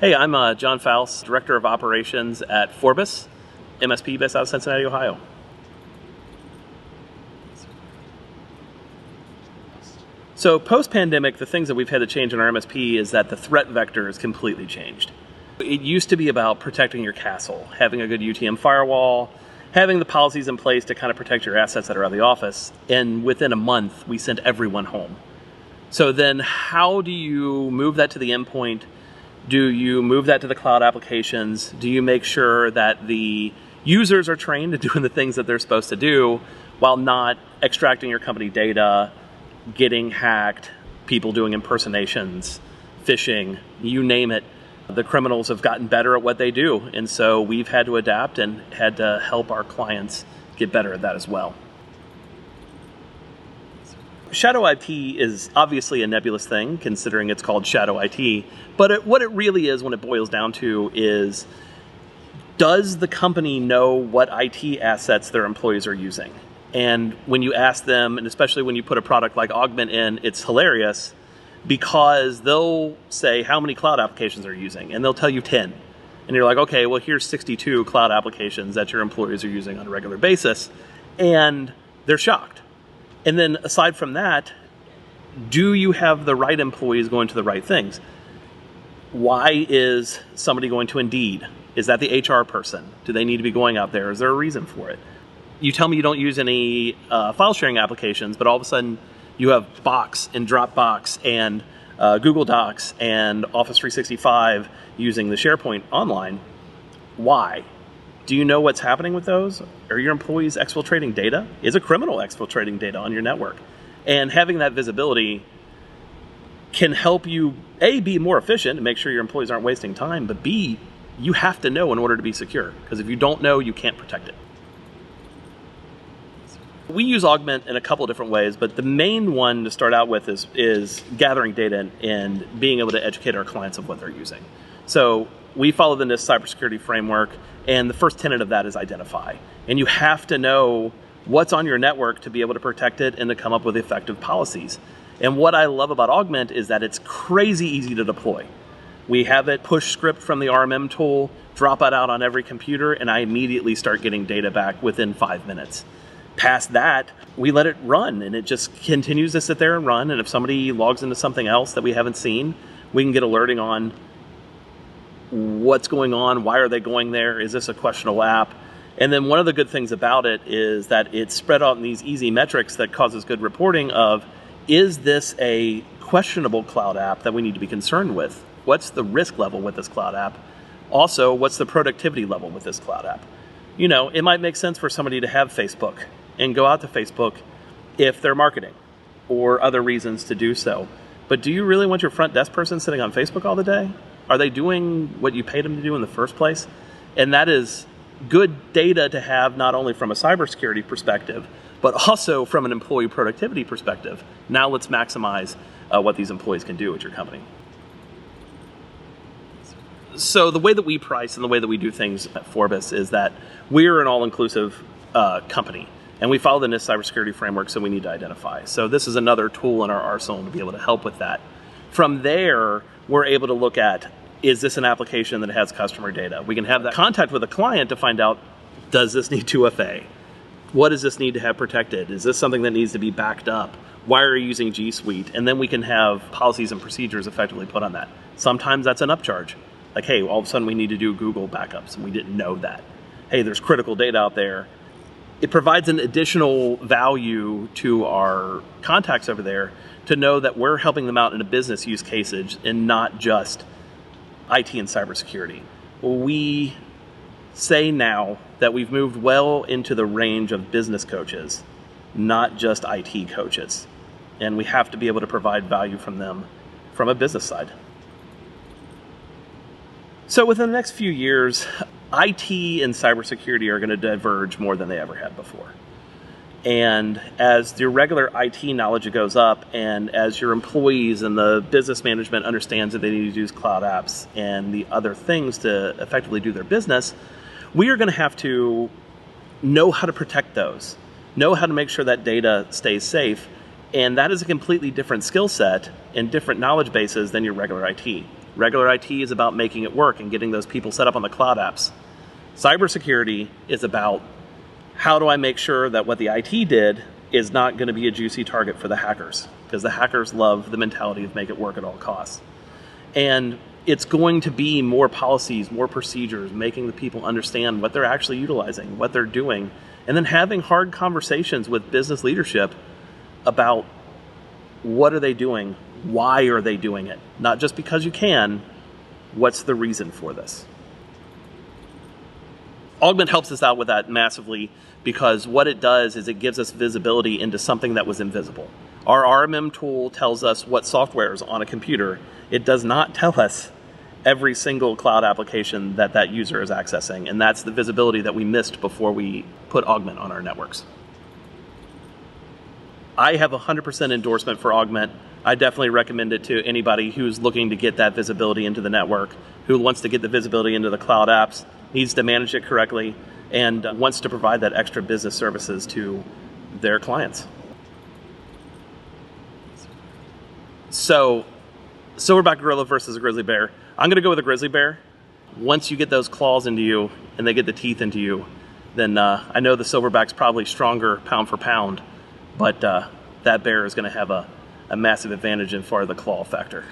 Hey, I'm Jon Fausz, Director of Operations at Forbes, MSP based out of Cincinnati, Ohio. So post-pandemic, the things that we've had to change in our MSP is that the threat vector has completely changed. It used to be about protecting your castle, having a good UTM firewall, having the policies in place to kind of protect your assets that are out of the office, and within a month, we sent everyone home. So then how do you move that to the endpoint? Do you move that to the cloud applications? Do you make sure that the users are trained to doing the things that they're supposed to do while not extracting your company data, getting hacked, people doing impersonations, phishing, you name it? The criminals have gotten better at what they do, and so we've had to adapt and had to help our clients get better at that as well. Shadow IT is obviously a nebulous thing, considering it's called Shadow IT, but what it really is when it boils down to is, does the company know what IT assets their employees are using? And when you ask them, and especially when you put a product like Augmentt in, it's hilarious because they'll say how many cloud applications they're using, and they'll tell you 10. And you're like, okay, well, here's 62 cloud applications that your employees are using on a regular basis, and they're shocked. And then aside from that, do you have the right employees going to the right things? Why is somebody going to Indeed? Is that the HR person? Do they need to be going out there? Is there a reason for it? You tell me you don't use any file sharing applications, but all of a sudden you have Box and Dropbox and Google Docs and Office 365 using the SharePoint online. Why? Do you know what's happening with those? Are your employees exfiltrating data? Is a criminal exfiltrating data on your network? And having that visibility can help you, A, be more efficient and make sure your employees aren't wasting time, but B, you have to know in order to be secure. Because if you don't know, you can't protect it. We use Augmentt in a couple of different ways, but the main one to start out with is gathering data and being able to educate our clients of what they're using. So we follow the NIST cybersecurity framework, and the first tenet of that is identify. And you have to know what's on your network to be able to protect it and to come up with effective policies. And what I love about Augmentt is that it's crazy easy to deploy. We have it push script from the RMM tool, drop it out on every computer, and I immediately start getting data back within 5 minutes. Past that, we let it run, and it just continues to sit there and run. And if somebody logs into something else that we haven't seen, we can get alerting on what's going on, why are they going there, is this a questionable app? And then one of the good things about it is that it's spread out in these easy metrics that causes good reporting of, is this a questionable cloud app that we need to be concerned with? What's the risk level with this cloud app? Also, what's the productivity level with this cloud app? You know, it might make sense for somebody to have Facebook and go out to Facebook if they're marketing or other reasons to do so. But do you really want your front desk person sitting on Facebook all the day? Are they doing what you paid them to do in the first place? And that is good data to have, not only from a cybersecurity perspective, but also from an employee productivity perspective. Now let's maximize what these employees can do at your company. So the way that we price and the way that we do things at Forbes is that we're an all-inclusive company, and we follow the NIST cybersecurity framework, so we need to identify. So this is another tool in our arsenal to be able to help with that. From there, we're able to look at, is this an application that has customer data? We can have that contact with a client to find out, does this need 2FA? What does this need to have protected? Is this something that needs to be backed up? Why are you using G Suite? And then we can have policies and procedures effectively put on that. Sometimes that's an upcharge. Like, hey, all of a sudden we need to do Google backups, and we didn't know that. Hey, there's critical data out there. It provides an additional value to our contacts over there to know that we're helping them out in a business use cases and not just IT and cybersecurity. We say now that we've moved well into the range of business coaches, not just IT coaches. And we have to be able to provide value from them from a business side. So within the next few years, IT and cybersecurity are going to diverge more than they ever had before. And as your regular IT knowledge goes up, and as your employees and the business management understands that they need to use cloud apps and the other things to effectively do their business, we are going to have to know how to protect those, know how to make sure that data stays safe. And that is a completely different skill set and different knowledge bases than your regular IT. Regular IT is about making it work and getting those people set up on the cloud apps. Cybersecurity is about how do I make sure that what the IT did is not going to be a juicy target for the hackers, because the hackers love the mentality of make it work at all costs. And it's going to be more policies, more procedures, making the people understand what they're actually utilizing, what they're doing, and then having hard conversations with business leadership about what are they doing, why are they doing it? Not just because you can, what's the reason for this? Augmentt helps us out with that massively, because what it does is it gives us visibility into something that was invisible. Our RMM tool tells us what software is on a computer. It does not tell us every single cloud application that that user is accessing, and that's the visibility that we missed before we put Augmentt on our networks. I have 100% endorsement for Augmentt. I definitely recommend it to anybody who's looking to get that visibility into the network, who wants to get the visibility into the cloud apps, needs to manage it correctly, and wants to provide that extra business services to their clients. So, silverback gorilla versus a grizzly bear. I'm going to go with a grizzly bear. Once you get those claws into you and they get the teeth into you, then I know the silverback's probably stronger pound for pound, but that bear is going to have a massive advantage in far the claw factor.